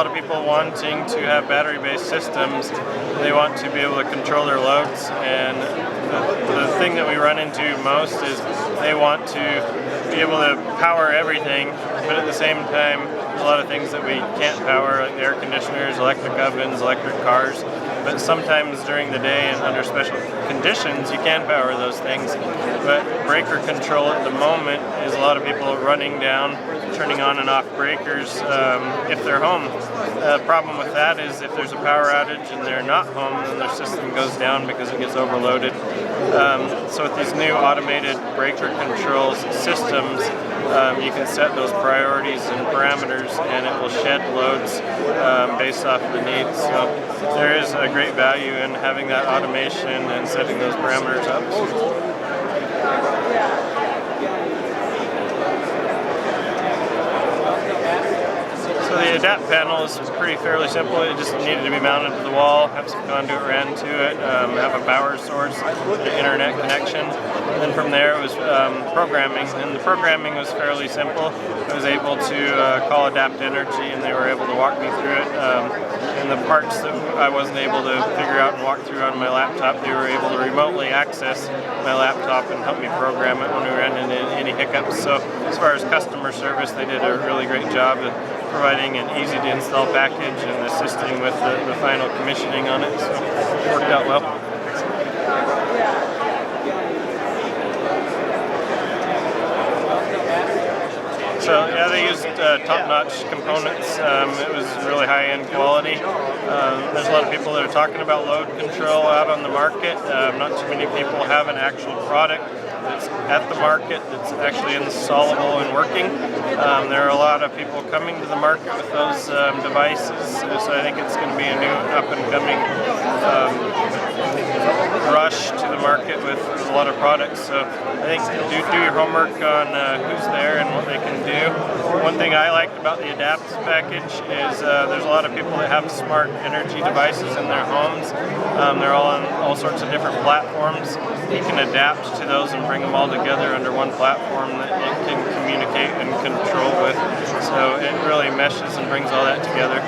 lot of people wanting to have battery-based systems. They want to be able to control their loads, and the thing that we run into most is they want to be able to power everything, but at the same time, there's a lot of things that we can't power, like air conditioners, electric ovens, electric cars. But sometimes during the day and under special conditions, you can power those things. But breaker control at the moment is a lot of people running down, turning on and off breakers if they're home. The problem with that is if there's a power outage and they're not home, then their system goes down because it gets overloaded. So with these new automated breaker controls systems, you can set those priorities and parameters, and it will shed loads based off the needs. So there is a great value in having that automation and setting those parameters up. So the adapt panel is fairly simple. It just needed to be mounted to the wall, have some conduit ran to it, have a power source, an internet connection. And then from there it was programming, and the programming was fairly simple. I was able to call Adapt Energy, and they were able to walk me through it. And the parts that I wasn't able to figure out and walk through on my laptop, they were able to remotely access my laptop and help me program it when we ran into any hiccups. So as far as customer service, they did a really great job of providing an easy to install package and assisting with the final commissioning on it. So it worked out well. So yeah, they used top-notch components. It was really high-end quality. There's a lot of people that are talking about load control out on the market. Not too many people have an actual product that's at the market that's actually installable and working. There are a lot of people coming to the market with those devices, so I think it's going to be a new up-and-coming rush to the market with a lot of products. So I think do your homework on who's there and what they can do. One thing I liked about the Adapt package is there's a lot of people that have smart energy devices in their homes. They're all on all sorts of different platforms. You can adapt to those and bring them all together under one platform that it can communicate and control with. So it really meshes and brings all that together.